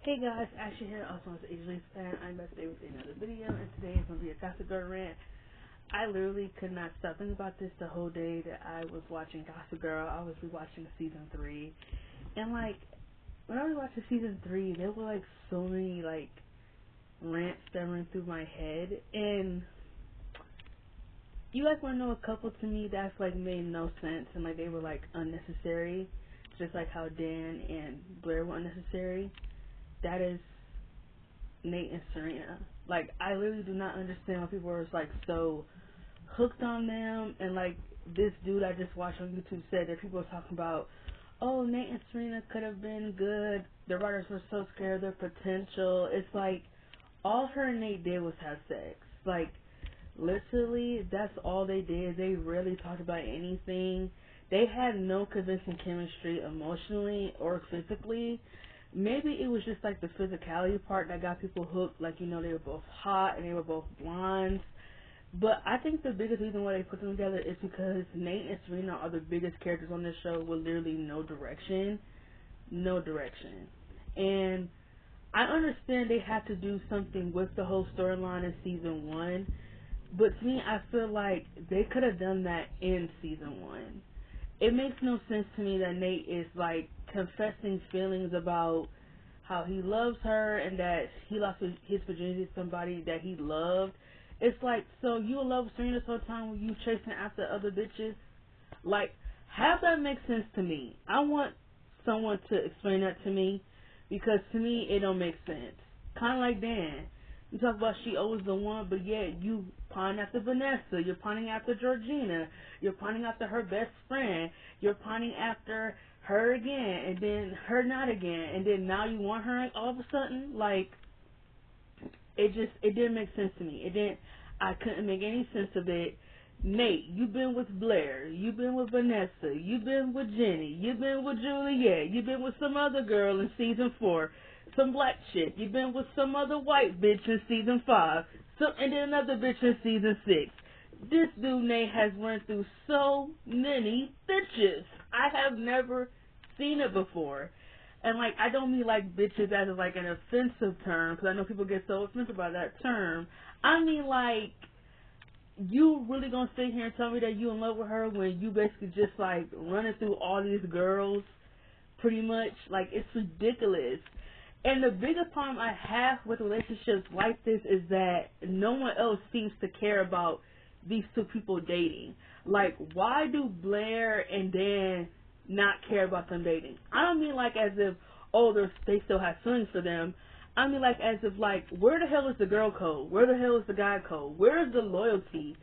Hey guys, Ashley here, also known as Asian fan. I'm back today with another video, and today is going to be a Gossip Girl rant. I literally could not stop thinking about this the whole day that I was watching Gossip Girl. I was rewatching season 3, and like, when I was watching season 3, there were like so many like rants that ran through my head, and you guys want to know a couple to me that's like made no sense, and like they were like unnecessary, just like how Dan and Blair were unnecessary. That is Nate and Serena. Like, I literally do not understand why people are like so hooked on them. And like this dude I just watched on YouTube said that people are talking about, oh, Nate and Serena could have been good. The writers were so scared of their potential. It's like all her and Nate did was have sex. Like, literally, that's all they did. They rarely talked about anything. They had no convincing chemistry emotionally or physically. Maybe it was just like the physicality part that got people hooked. Like, you know, they were both hot and they were both blondes. But I think the biggest reason why they put them together is because Nate and Serena are the biggest characters on this show with literally no direction. No direction. And I understand they had to do something with the whole storyline in season 1. But to me, I feel like they could have done that in season 1. It makes no sense to me that Nate is like confessing feelings about how he loves her and that he lost his virginity to somebody that he loved. It's like, so you in love with Serena this whole time when you chasing after other bitches? Like, have that make sense to me. I want someone to explain that to me, because to me it don't make sense. Kind of like Dan. You talk about she always the one, but yet you pining after Vanessa, you're pining after Georgina, you're pining after her best friend, you're pining after her again, and then her not again, and then now you want her all of a sudden. Like, it didn't make sense to me. I couldn't make any sense of it. Nate, you've been with Blair, you've been with Vanessa, you've been with Jenny, you've been with Juliet, you've been with some other girl in season 4, some black chick, you've been with some other white bitch in season 5, and then another bitch in season 6. This dude Nate has run through so many bitches. I have never seen it before. And like, I don't mean like bitches as like an offensive term, because I know people get so offensive by that term. I mean like, you really gonna sit here and tell me that you in love with her when you basically just like running through all these girls, pretty much? Like, it's ridiculous. And the biggest problem I have with relationships like this is that no one else seems to care about these two people dating. Like, why do Blair and Dan not care about them dating? I don't mean like as if, oh, they still have feelings for them. I mean like as if, like, where the hell is the girl code? Where the hell is the guy code? Where is the loyalty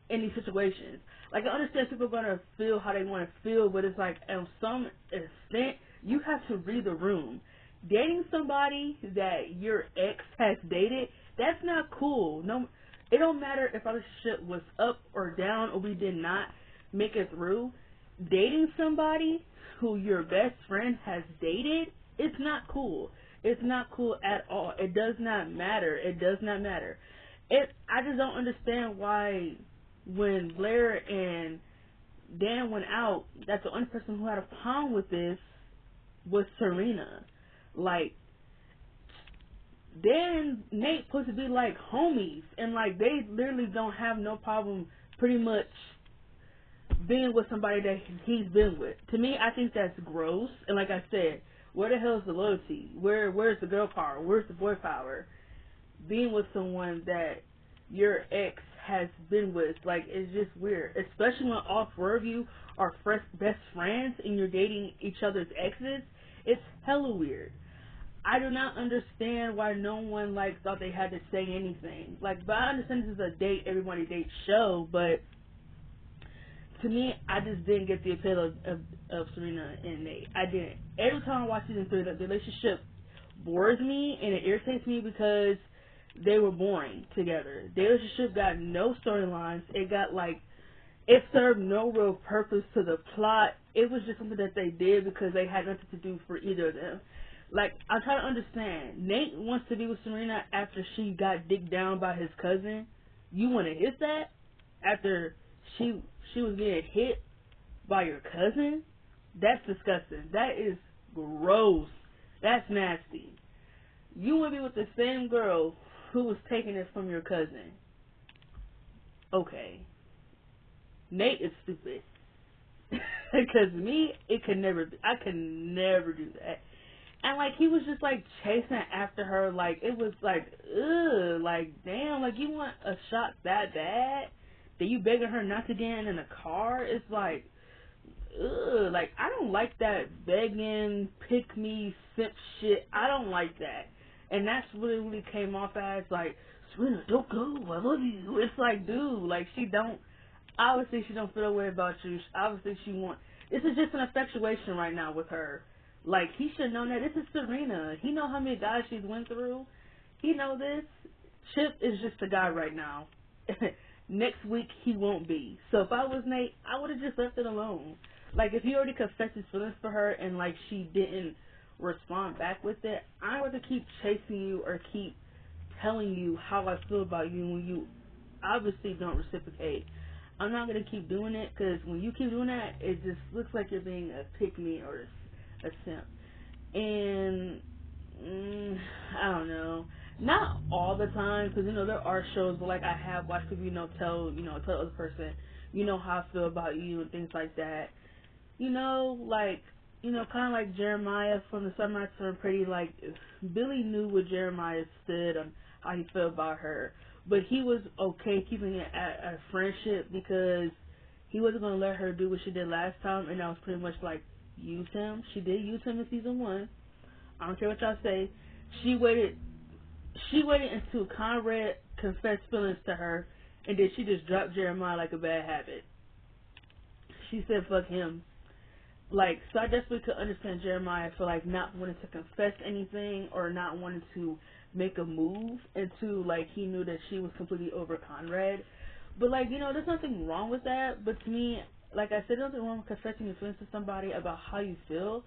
in these situations? Like, I understand people are going to feel how they want to feel, but it's like, at some extent, you have to read the room. Dating somebody that your ex has dated, that's not cool. No, it don't matter if our relationship was up or down or we did not make it through. Dating somebody who your best friend has dated, it's not cool. It's not cool at all. It does not matter. It does not matter. I just don't understand why when Blair and Dan went out, that's the only person who had a problem with this was Serena. Like, Dan and Nate supposed to be like homies, and like they literally don't have no problem pretty much being with somebody that he's been with. To me, I think that's gross. And like I said, where the hell is the loyalty? Where's the girl power? Where's the boy power? Being with someone that your ex has been with, like, it's just weird. Especially when all 4 of you are best friends and you're dating each other's exes. It's hella weird. I do not understand why no one like thought they had to say anything. Like, but I understand this is a date, everybody dates show, but to me, I just didn't get the appeal of Serena and Nate. I didn't. Every time I watch season 3, the relationship bores me and it irritates me because they were boring together. Their relationship got no storylines. It served no real purpose to the plot. It was just something that they did because they had nothing to do for either of them. Like, I'm trying to understand. Nate wants to be with Serena after she got dicked down by his cousin. You want to hit that after she was getting hit by your cousin? That's disgusting. That is gross. That's nasty. You want to be with the same girl who was taking it from your cousin. Okay. Nate is stupid. Because me, it could never be. I could never do that. And, like, he was just, like, chasing after her. Like, it was, like, ugh. Like, damn. Like, you want a shot that bad? That you begging her not to get in a car? It's, like, ugh. Like, I don't like that begging, pick me, simp shit. I don't like that. And that's what it really came off as, like, Serena, don't go. I love you. It's like, dude, like, she don't. Obviously, she don't feel a way about you. Obviously, she want. This is just an infatuation right now with her. Like, he should have known that. This is Serena. He know how many guys she's went through. He know this. Chip is just a guy right now. Next week, he won't be. So if I was Nate, I would have just left it alone. Like, if he already confessed his feelings for her and, like, she didn't respond back with it, I would have keep chasing you or keep telling you how I feel about you when you obviously don't reciprocate. I'm not going to keep doing it because when you keep doing that, it just looks like you're being a pick-me or a simp. And, I don't know. Not all the time because, you know, there are shows where, like, I have watched people, tell the other person, how I feel about you and things like that. Kind of like Jeremiah from the Summer Nights Turned Pretty, like, Billy knew what Jeremiah stood on, how he felt about her. But he was okay keeping it at a friendship because he wasn't going to let her do what she did last time, and that was pretty much like, use him. She did use him in season 1. I don't care what y'all say. She waited until Conrad confessed feelings to her, and then she just dropped Jeremiah like a bad habit. She said, fuck him. Like, so I definitely could understand Jeremiah for, like, not wanting to confess anything or not wanting to make a move until, like, he knew that she was completely over Conrad. But, like, there's nothing wrong with that. But to me, like I said, there's nothing wrong with confessing your feelings to somebody about how you feel.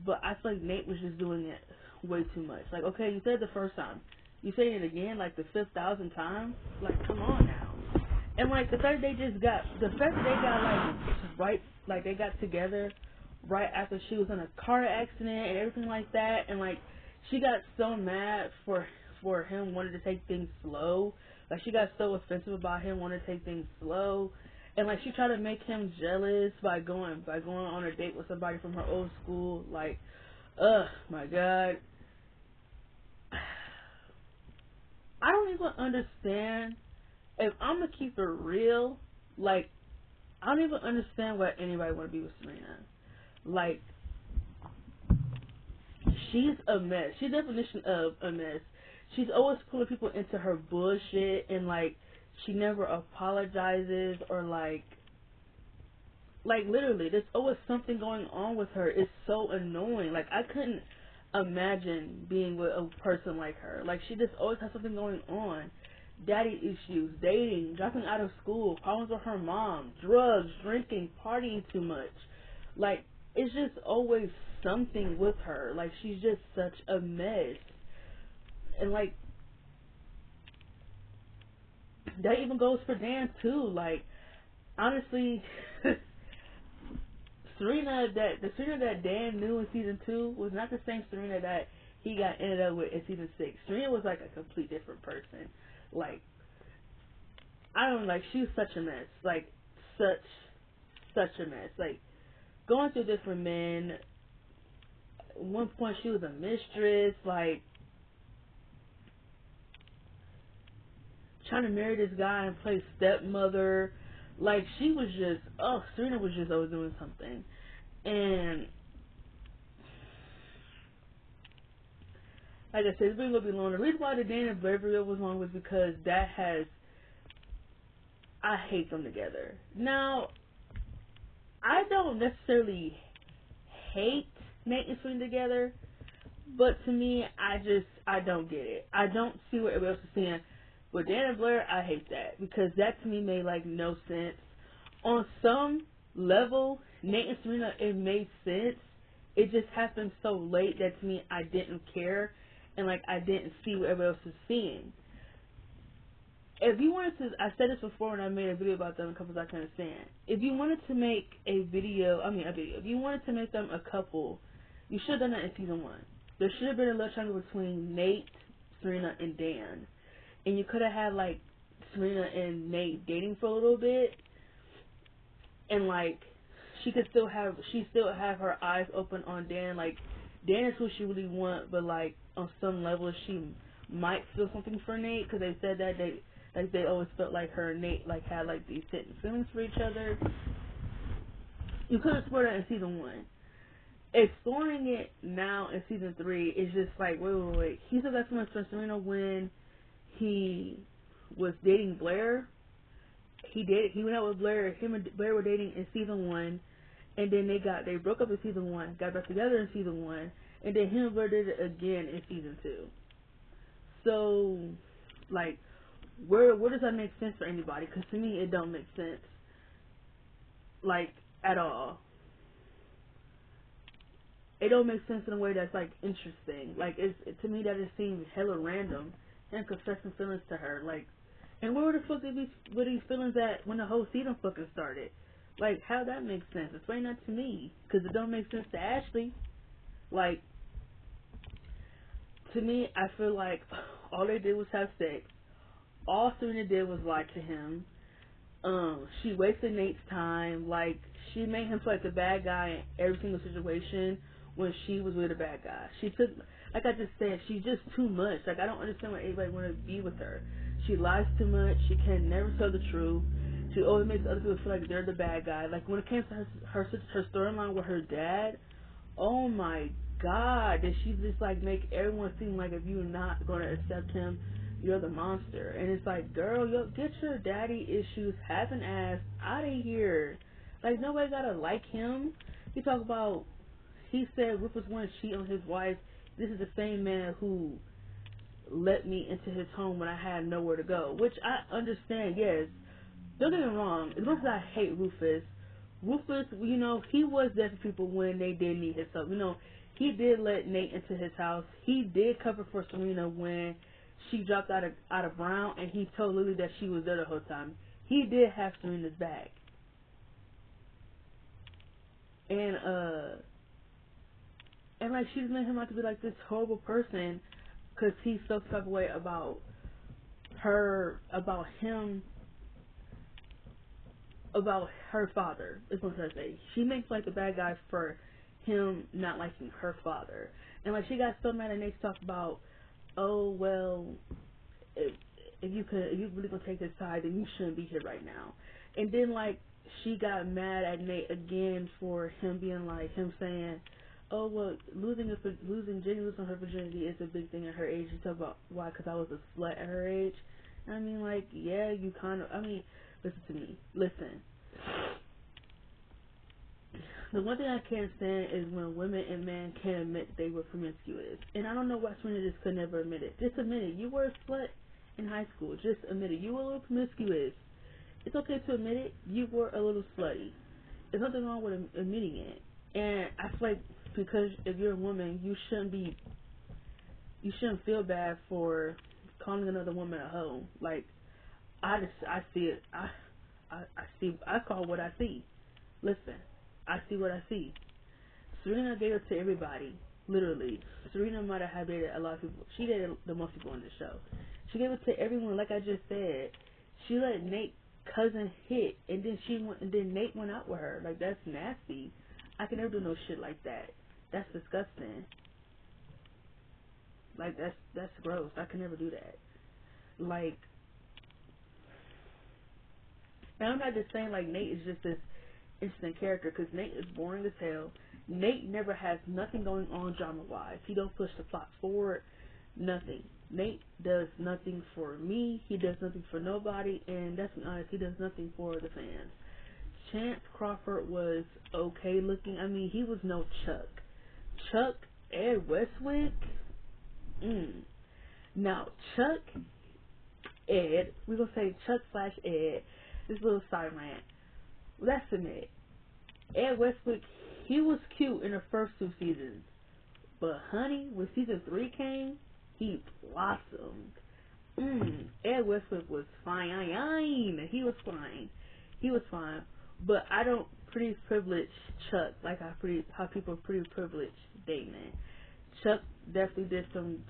But I feel like Nate was just doing it way too much. Like, okay, you said it the first time. You say it again, like, the 5,000th time? Like, come on now. And, like, the fact that they got, like, right, like, they got together right after she was in a car accident and everything like that, and, like, she got so mad for him wanting to take things slow. Like, she got so offensive about him wanting to take things slow. And, like, she tried to make him jealous by going on a date with somebody from her old school. Like, my God. I don't even understand. If I'm going to keep it real, like, I don't even understand why anybody want to be with Serena. Like, she's a mess. She's the definition of a mess. She's always pulling people into her bullshit, and, like, she never apologizes or, like, literally, there's always something going on with her. It's so annoying. Like, I couldn't imagine being with a person like her. Like, she just always has something going on. Daddy issues, dating, dropping out of school, problems with her mom, drugs, drinking, partying too much. Like, it's just always something with her. Like, she's just such a mess. And, like, that even goes for Dan, too. Like, honestly, the Serena that Dan knew in season 2 was not the same Serena that he ended up with in season 6. Serena was, like, a complete different person. Like, I don't know, like, she was such a mess. Like, such a mess. Like, going through different men. At one point, she was a mistress. Like, trying to marry this guy and play stepmother. Like, she was just, Serena was just always doing something. And, like I said, it's been going to be long. The reason why the Dan and Blair video was long was because I hate them together. Now, I don't necessarily hate Nate and Serena together, but to me, I don't get it. I don't see what everybody else is seeing. With Dan and Blair, I hate that because that to me made like no sense. On some level, Nate and Serena, it made sense. It just happened so late that to me I didn't care and like I didn't see what everybody else was seeing. If you wanted to, I said this before when I made a video about them couples I couldn't stand. If you wanted to make a video, if you wanted to make them a couple, you should have done that in season 1. There should have been a love triangle between Nate, Serena, and Dan. And you could have had, like, Serena and Nate dating for a little bit. And, like, she still have her eyes open on Dan. Like, Dan is who she really wants, but, like, on some level she might feel something for Nate, because they said that they always felt like her and Nate, like, had, like, these hidden feelings for each other. You could explore that in season 1. Exploring it now in season 3 is just like, wait. He still got so much for Serena when he was dating Blair. He went out with Blair. Him and Blair were dating in season 1, and then they broke up in season 1, got back together in season 1, and then him and Blair did it again in season 2. So, like, where does that make sense for anybody? Because to me, it don't make sense, like, at all. It don't make sense in a way that's, like, interesting. Like, to me, that just seems hella random, and confessing feelings to her. Like, and where the fuck were these feelings at when the whole season fucking started? Like, how that makes sense? Explain that to me, because it don't make sense to Ashley. Like, to me, I feel like all they did was have sex. All Serena did was lie to him. She wasted Nate's time. Like, she made him feel like the bad guy in every single situation when she was with a bad guy. She took, like I just said, she's just too much. Like, I don't understand why anybody want to be with her. She lies too much. She can never tell the truth. She always makes other people feel like they're the bad guy. Like, when it came to her storyline with her dad, oh my God, did she just, like, make everyone seem like if you're not going to accept him, you're the monster. And it's like, girl, get your daddy issues, have an ass out of here. Like, nobody gotta like him. You talk about, he said Rufus wanted to cheat on his wife. This is the same man who let me into his home when I had nowhere to go. Which I understand, yes. Don't get me wrong. As much as I hate Rufus, you know, he was there for people when they did need his help. You know, he did let Nate into his house. He did cover for Serena when she dropped out of Brown, and he told Lily that she was there the whole time. He did have Serena's back. And like, she just made him out to be like this horrible person because he felt some type of way about her father, is what I say. She makes like the bad guy for him not liking her father. And like, she got so mad at Nate talk about, oh well, if you really gonna take his side, then you shouldn't be here right now. And then like, she got mad at Nate again for him being like, him saying, oh well, losing her virginity is a big thing at her age. You talk about why? Because I was a slut at her age. I mean, like, yeah, you kind of. I mean, listen to me. Listen. The one thing I can't stand is when women and men can't admit they were promiscuous. And I don't know why Serena just could never admit it. Just admit it. You were a slut in high school. Just admit it. You were a little promiscuous. It's okay to admit it. You were a little slutty. There's nothing wrong with admitting it. And I feel like because if you're a woman, you shouldn't feel bad for calling another woman a hoe. Like, I see it. I call what I see. Listen, I see what I see. Serena gave it to everybody, literally. Serena might have dated a lot of people. She dated the most people on the show. She gave it to everyone, like I just said. She let Nate's cousin hit, and then Nate went out with her. Like, that's nasty. I can never do no shit like that. That's disgusting. Like, that's gross. I can never do that. Like, and I'm not just saying like Nate is just this interesting character, because Nate is boring as hell. Nate never has nothing going on drama-wise. He don't push the plot forward. Nothing. Nate does nothing for me. He does nothing for nobody. And let's be honest, he does nothing for the fans. Chance Crawford was okay looking. I mean, he was no Chuck. Ed Westwick. Now, Ed, we're going to say Chuck/Ed, this little side rant. Let's admit, Ed Westwick, he was cute in the first 2 seasons. But honey, when season 3 came, he blossomed. Ed Westwick was fine. He was fine. But I don't pretty privilege Chuck like how people pretty privilege Damon. Chuck definitely did some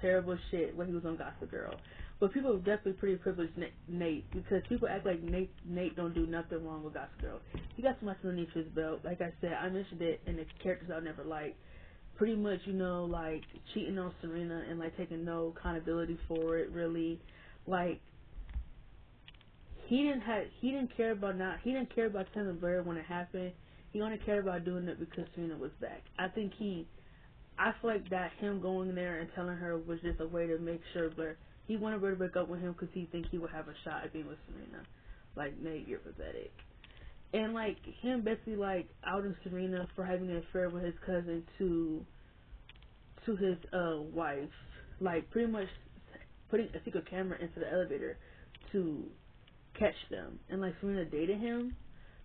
terrible shit when he was on Gossip Girl. But people definitely pretty privileged Nate because people act like Nate don't do nothing wrong with Gossip Girl. He got so much underneath his belt. Like I said, I mentioned it in the characters I never liked. Pretty much, like cheating on Serena and like taking no accountability for it. Really, like he didn't care about telling Blair when it happened. He only cared about doing it because Serena was back. I feel like that him going there and telling her was just a way to make sure Blair. He wanted her to break up with him because he think he would have a shot at being with Serena. Like, Nate, you're pathetic. And like him basically like outing Serena for having an affair with his cousin to his wife. Like pretty much putting a secret camera into the elevator to catch them. And like Serena dated him.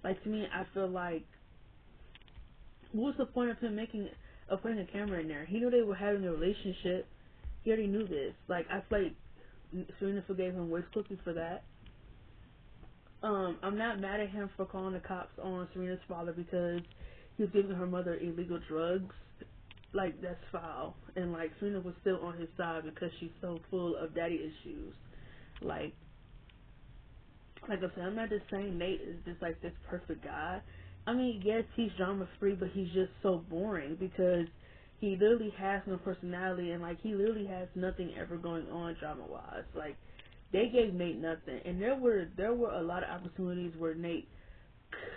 Like to me, I feel like what was the point of him putting a camera in there? He knew they were having a relationship. He already knew this. Like I feel like Serena forgave him way quickly for that. I'm not mad at him for calling the cops on Serena's father because he was giving her mother illegal drugs. Like that's foul. And like Serena was still on his side because she's so full of daddy issues. Like I said, I'm not just saying Nate is just like this perfect guy. I mean, yes, he's drama free, but he's just so boring because he literally has no personality and like he literally has nothing ever going on drama wise. Like they gave Nate nothing, and there were a lot of opportunities where Nate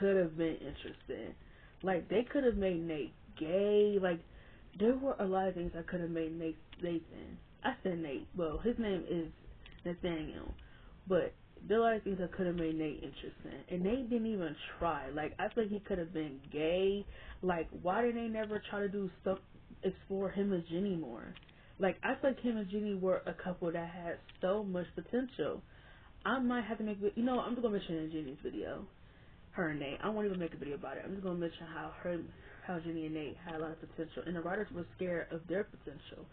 could have been interested. Like they could have made Nate gay. Like there were a lot of things that could have made Nathan. I said Nate. Well, his name is Nathaniel, but there are a lot of things that could have made Nate interesting, and Nate didn't even try. Like I feel like he could have been gay. Like why did they never try to do stuff explore him and Jenny more? Like I feel like him and Jenny were a couple that had so much potential. I might have to make I'm just gonna mention in Jenny's video, her and Nate. I won't even make a video about it. I'm just gonna mention how Jenny and Nate had a lot of potential, and the writers were scared of their potential.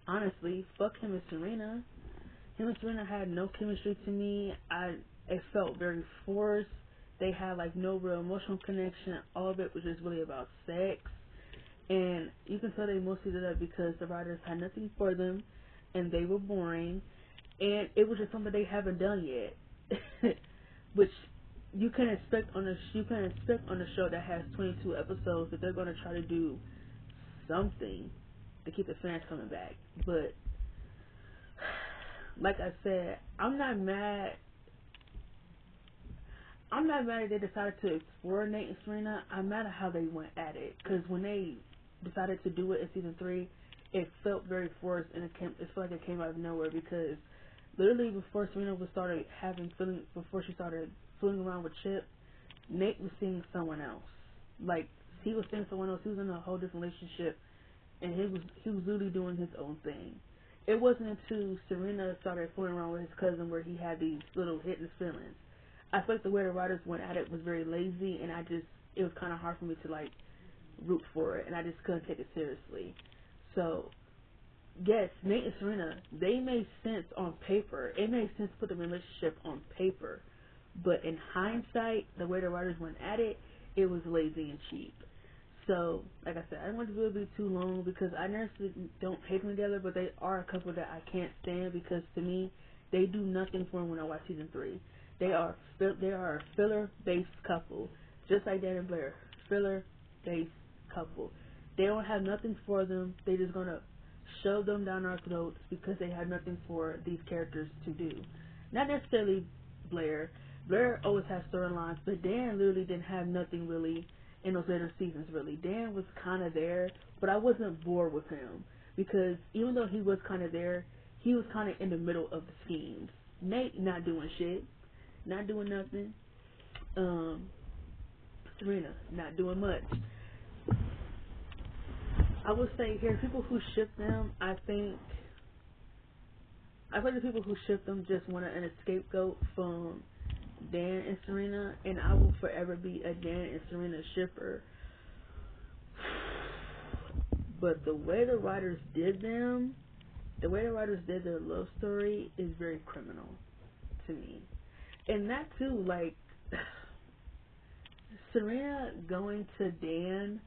Honestly, fuck him and Serena. Him and Serena had no chemistry to me. It felt very forced. They had like no real emotional connection. All of it was just really about sex. And you can tell they mostly did that because the writers had nothing for them and they were boring. And it was just something they haven't done yet. Which you can expect on a show that has 22 episodes that they're going to try to do something to keep the fans coming back. But like I said, I'm not mad that they decided to explore Nate and Serena. I'm mad at how they went at it. Because when they decided to do it in season 3, it felt very forced and it felt like it came out of nowhere. Because literally before Serena before she started fooling around with Chip, Nate was seeing someone else. Like he was seeing someone else. He was in a whole different relationship, and he was literally doing his own thing. It wasn't until Serena started fooling around with his cousin where he had these little hidden feelings. I feel like the way the writers went at it was very lazy, and it was kind of hard for me to like root for it, and I just couldn't take it seriously. So, yes, Nate and Serena, they made sense on paper. It made sense to put the relationship on paper, but in hindsight, the way the writers went at it, it was lazy and cheap. So, like I said, I don't want the video to be too long because I honestly don't hate them together, but they are a couple that I can't stand because to me, they do nothing for me when I watch season 3. They are a filler-based couple, just like Dan and Blair, filler-based couple. They don't have nothing for them. They're just gonna shove them down our throats because they have nothing for these characters to do. Not necessarily Blair. Blair always has storylines, but Dan literally didn't have nothing really in those later seasons, really. Dan was kind of there, but I wasn't bored with him because even though he was kind of there, he was kind of in the middle of the schemes. Nate not doing shit, not doing nothing. Serena not doing much. I would say here, people who ship them, I think the people who ship them just want an scapegoat from Dan and Serena, and I will forever be a Dan and Serena shipper. But the way the writers did their love story is very criminal to me. And that too, like, Serena going to Dan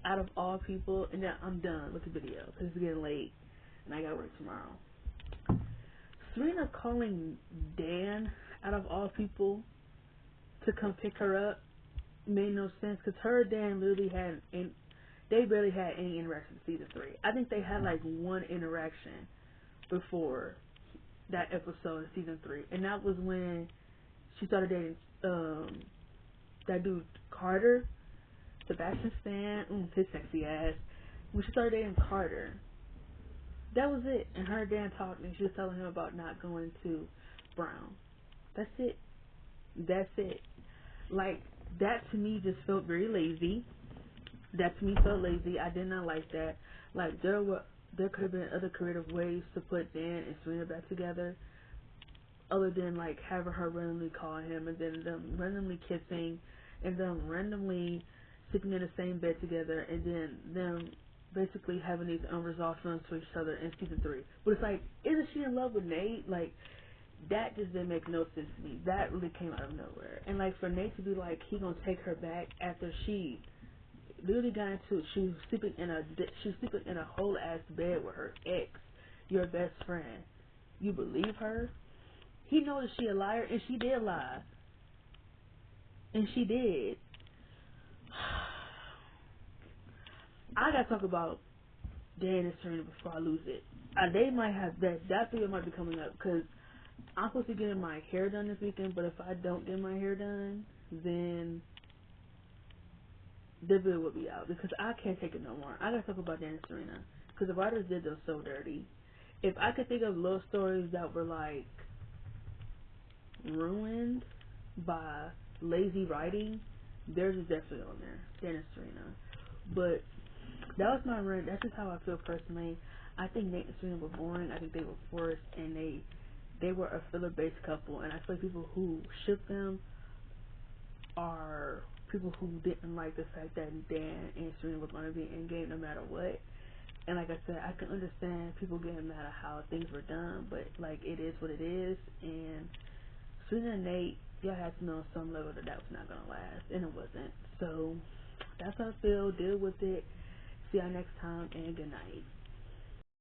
out of all people, and then I'm done with the video because it's getting late and I gotta work tomorrow. Serena calling Dan, out of all people, to come pick her up made no sense because her and Dan literally they barely had any interaction in season 3. I think they had like one interaction before that episode in season 3, and that was when she started dating that dude Carter, Sebastian Stan, his sexy ass. When she started dating Carter, that was it. And her and Dan talked, and she was telling him about not going to Brown. That's it. That's it. Like, that to me just felt very lazy. That to me felt lazy. I did not like that. Like, there could have been other creative ways to put Dan and Serena back together, other than like having her randomly call him and then them randomly kissing and them randomly sleeping in the same bed together and then them basically having these unresolved feelings for each other in season 3. But it's like, isn't she in love with Nate? Like, that just didn't make no sense to me. That really came out of nowhere. And like, for Nate to be like, he gonna take her back after she literally got into, she was sleeping in a whole ass bed with her ex, your best friend. You believe her? He knows she a liar, and she did lie. And she did. I gotta talk about Dan and Serena before I lose it. They might have that video might be coming up because I'm supposed to get my hair done this weekend. But if I don't get my hair done, then the video will be out because I can't take it no more. I gotta talk about Dan and Serena because the writers did them so dirty. If I could think of little stories that were like ruined by lazy writing, theirs is definitely on there. Dan and Serena. But that was my rant. That's just how I feel personally. I think Nate and Serena were boring. I think they were forced, and they were a filler-based couple. And I feel like people who ship them are people who didn't like the fact that Dan and Serena were going to be in game no matter what. And like I said, I can understand people getting mad at how things were done, but like, it is what it is. And Serena and Nate, y'all had to know on some level that was not gonna last, and it wasn't. So that's how I feel. Deal with it. See y'all next time, and good night.